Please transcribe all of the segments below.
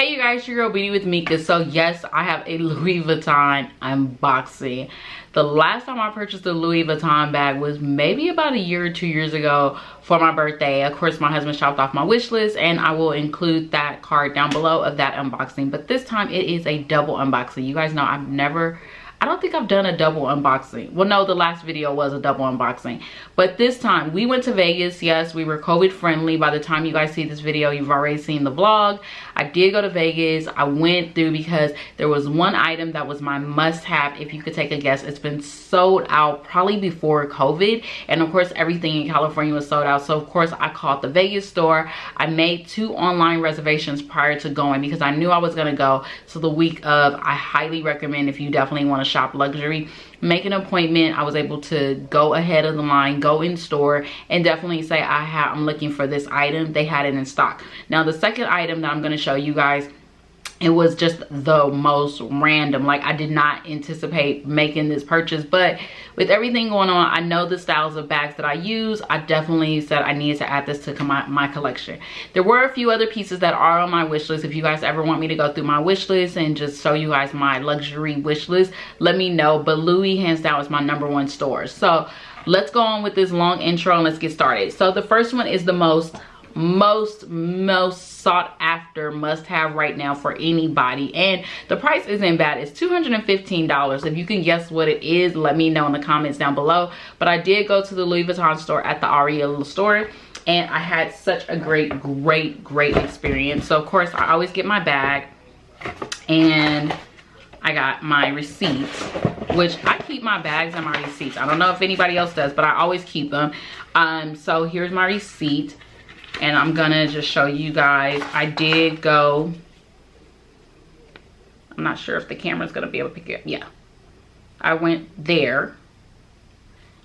Hey you guys, your girl Beauty with Mika. So yes, I have a Louis Vuitton unboxing. The last time I purchased a Louis Vuitton bag was maybe about a year or 2 years ago for my birthday. Of course, my husband shopped off my wish list, and I will include that card down below of that unboxing. But this time it is a double unboxing. You guys know I don't think I've done a double unboxing. Well, no, the last video was a double unboxing. But this time, we went to Vegas. Yes, we were COVID friendly. By the time you guys see this video, you've already seen the vlog. I did go to Vegas. I went through because there was one item that was my must-have. If you could take a guess, it's been sold out probably before COVID. And of course, everything in California was sold out. So of course, I called the Vegas store. I made 2 online reservations prior to going because I knew I was gonna go. So the week of, I highly recommend if you definitely want to shop luxury, make an appointment. I was able to go ahead of the line, go in store, and definitely say I'm looking for this item. They had it in stock. Now the second item that I'm going to show you guys, it was just the most random. Like, I did not anticipate making this purchase, but with everything going on, I know the styles of bags that I use. I definitely said I needed to add this to my collection. There were a few other pieces that are on my wish list. If you guys ever want me to go through my wish list and just show you guys my luxury wish list, let me know. But Louis, hands down, is my #1 store. So let's go on with this long intro and let's get started. So the first one is the most sought after must-have right now for anybody, and the price isn't bad. It's $215. If you can guess what it is, let me know in the comments down below. But I did go to the Louis Vuitton store at the Aria store, and I had such a great experience. So of course, I always get my bag, and I got my receipts, which I keep my bags and my receipts. I don't know if anybody else does, but I always keep them. So here's my receipt. And I'm gonna just show you guys. I did go, I'm not sure if the camera's gonna be able to pick it up. Yeah, I went there.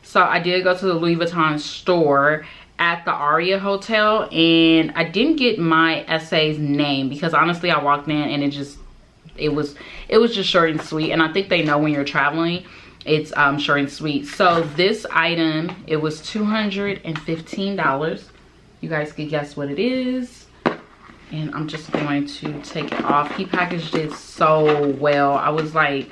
So I did go to the Louis Vuitton store at the Aria Hotel, and I didn't get my SA's name because honestly I walked in and it was just short and sweet. And I think they know when you're traveling, it's short and sweet. So this item, it was $215. You guys can guess what it is, and I'm just going to take it off. He packaged it so well. I was like,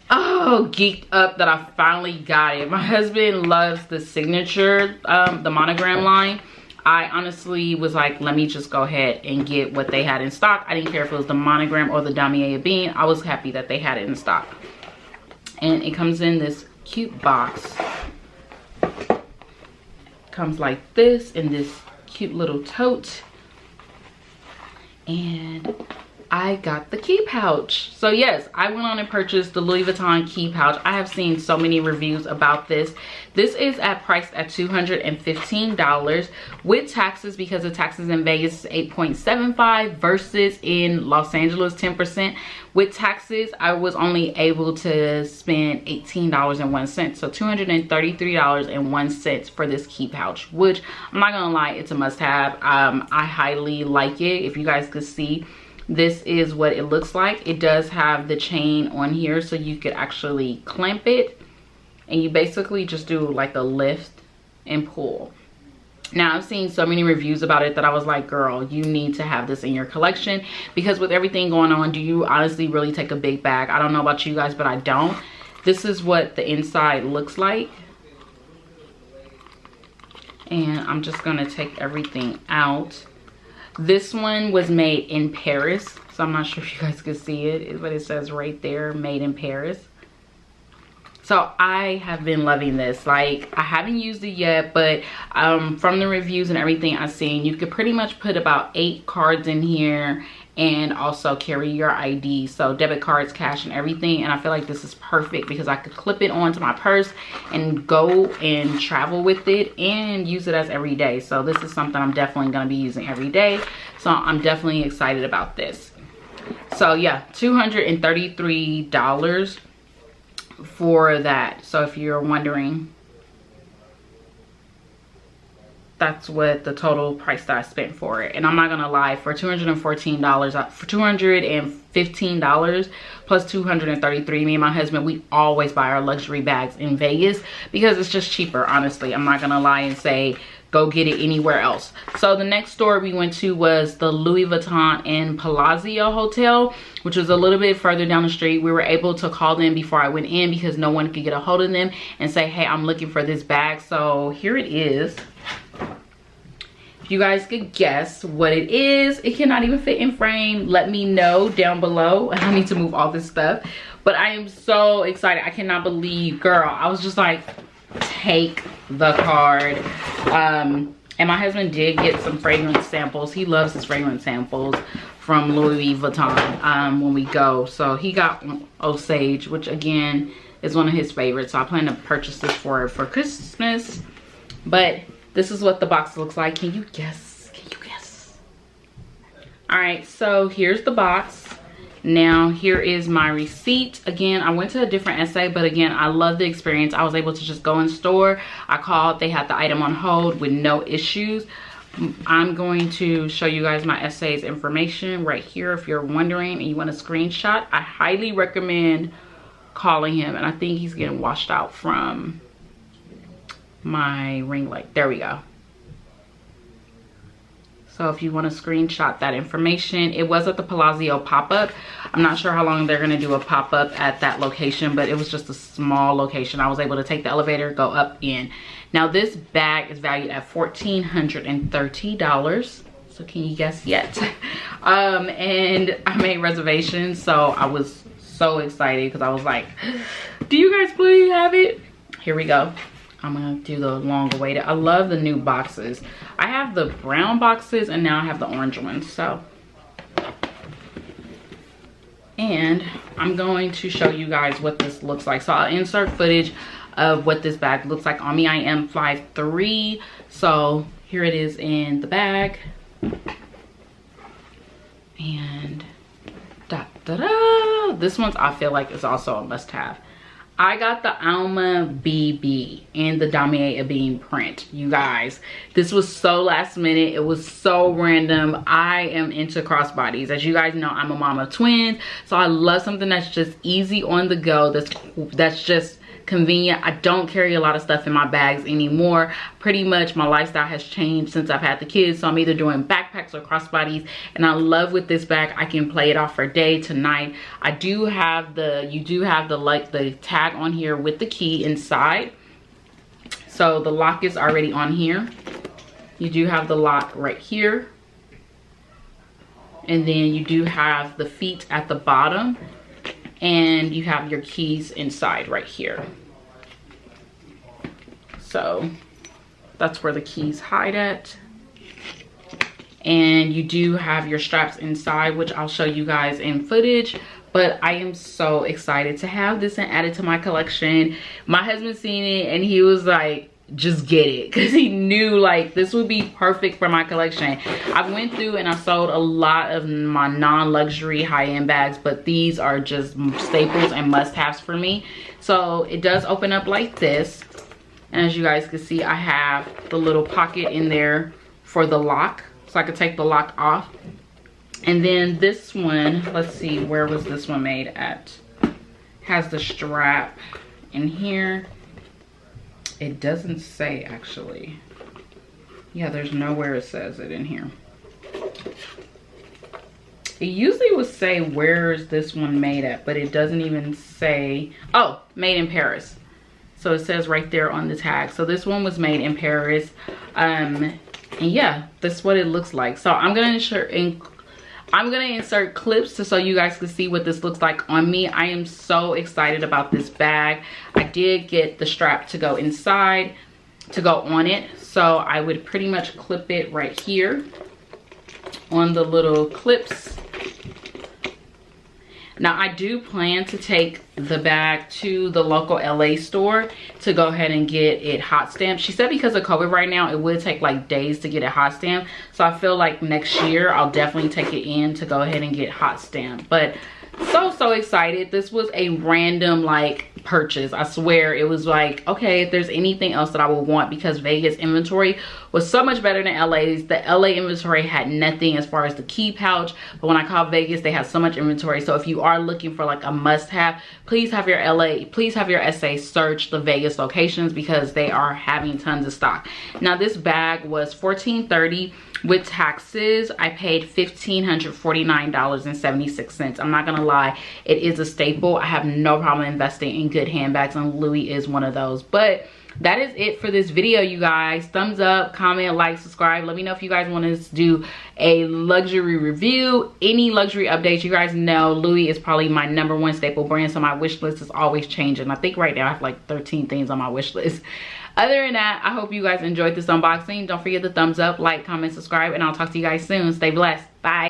oh, geeked up that I finally got it. My husband loves the signature, the monogram line. I honestly was like, let me just go ahead and get what they had in stock. I didn't care if it was the monogram or the Damier Bean. I was happy that they had it in stock. And it comes in this cute box. Comes like this in this cute little tote, and I got the key pouch. So yes, I went on and purchased the Louis Vuitton key pouch. I have seen so many reviews about this. This is priced at $215 with taxes, because the taxes in Vegas is 8.75 versus in Los Angeles 10%. With taxes, I was only able to spend $18.01, so $233.01 for this key pouch, which I'm not gonna lie, it's a must-have. I highly like it. If you guys could see, this is what it looks like. It does have the chain on here, so you could actually clamp it, and you basically just do like a lift and pull. Now, I've seen so many reviews about it that I was like, girl, you need to have this in your collection, because with everything going on, do you honestly really take a big bag? I don't know about you guys, but I don't. This is what the inside looks like. And I'm just gonna take everything out. This one was made in Paris, so I'm not sure if you guys can see it, but it says right there, made in Paris. So I have been loving this. Like, I haven't used it yet, but from the reviews and everything I've seen, you could pretty much put about 8 cards in here and also carry your ID, so debit cards, cash, and everything. And I feel like this is perfect because I could clip it onto my purse and go and travel with it and use it as every day. So this is something I'm definitely going to be using every day, so I'm definitely excited about this. So yeah, $233 for that. So if you're wondering, that's what the total price that I spent for it. And I'm not gonna lie, for $215 plus $233, me and my husband, we always buy our luxury bags in Vegas because it's just cheaper. Honestly, I'm not gonna lie and say go get it anywhere else. So the next store we went to was the Louis Vuitton in Palazzo Hotel, which was a little bit further down the street. We were able to call them before I went in because no one could get a hold of them and say, hey, I'm looking for this bag. So here it is. If you guys could guess what it is, it cannot even fit in frame. Let me know down below. I need to move all this stuff, but I am so excited. I cannot believe, girl, I was just like, take the card. And my husband did get some fragrance samples. He loves his fragrance samples from Louis Vuitton when we go. So he got Osage, which again is one of his favorites. So I plan to purchase this for Christmas. But this is what the box looks like. Can you guess? Can you guess? All right, so here's the box. Now here is my receipt. Again, I went to a different essay, but again, I love the experience. I was able to just go in store. I called, they had the item on hold with no issues. I'm going to show you guys my essay's information right here. If you're wondering and you want a screenshot, I highly recommend calling him. And I think he's getting washed out from my ring light. There we go. So if you want to screenshot that information, it was at the Palazzo pop-up. I'm not sure how long they're going to do a pop-up at that location, but it was just a small location. I was able to take the elevator, go up in. Now this bag is valued at $1,430. So can you guess yet? And I made reservations, so I was so excited because I was like, do you guys please have it? Here we go. I'm gonna do the long awaited. I love the new boxes. I have the brown boxes and now I have the orange ones. So, and I'm going to show you guys what this looks like. So I'll insert footage of what this bag looks like on me. I am 5'3", so here it is in the bag. And da da da. This one's, I feel like, is also a must-have. I got the Alma BB and the Damier Ebene print. You guys, this was so last minute. It was so random. I am into crossbodies. As you guys know, I'm a mama of twins, so I love something that's just easy on the go, that's just convenient. I don't carry a lot of stuff in my bags anymore. Pretty much my lifestyle has changed since I've had the kids, so I'm either doing backpacks or crossbodies, and I love with this bag I can play it off for day to night. I do have the, you do have the the tag on here with the key inside, so the lock is already on here. You do have the lock right here, and then you do have the feet at the bottom, and you have your keys inside right here. So that's where the keys hide at. And you do have your straps inside, which I'll show you guys in footage. But I am so excited to have this and add it to my collection. My husband seen it and he was like, just get it, because he knew like this would be perfect for my collection. I went through and I sold a lot of my non-luxury high-end bags, but these are just staples and must-haves for me. So it does open up like this, and as you guys can see, I have the little pocket in there for the lock, so I could take the lock off. And then this one, let's see, where was this one made at? Has the strap in here. It doesn't say, actually. Yeah, there's nowhere it says it in here. It usually would say, where is this one made at? But it doesn't even say, oh, made in Paris. So it says right there on the tag. So this one was made in Paris. And yeah, that's what it looks like. So I'm gonna insert clips so you guys can see what this looks like on me. I am so excited about this bag. I did get the strap to go inside, to go on it. So I would pretty much clip it right here on the little clips. Now I do plan to take the bag to the local LA store to go ahead and get it hot stamped. She said because of COVID right now, it would take like days to get it hot stamped. So I feel like next year I'll definitely take it in to go ahead and get hot stamped. But so excited. This was a random like purchase. I swear it was like, okay, if there's anything else that I would want, because Vegas inventory was so much better than LA's. The LA inventory had nothing as far as the key pouch, but when I called Vegas, they had so much inventory. So if you are looking for like a must-have, please have your SA search the Vegas locations, because they are having tons of stock. Now this bag was $14.30. With taxes, I paid $1,549.76. I'm not gonna lie, it is a staple. I have no problem investing in good handbags, and Louis is one of those. But that is it for this video, you guys. Thumbs up, comment, like, subscribe. Let me know if you guys want us to do a luxury review, any luxury updates. You guys know Louis is probably my #1 staple brand, so my wish list is always changing. I think right now I have like 13 things on my wish list. Other than that, I hope you guys enjoyed this unboxing. Don't forget to thumbs up, like, comment, subscribe, and I'll talk to you guys soon. Stay blessed. Bye.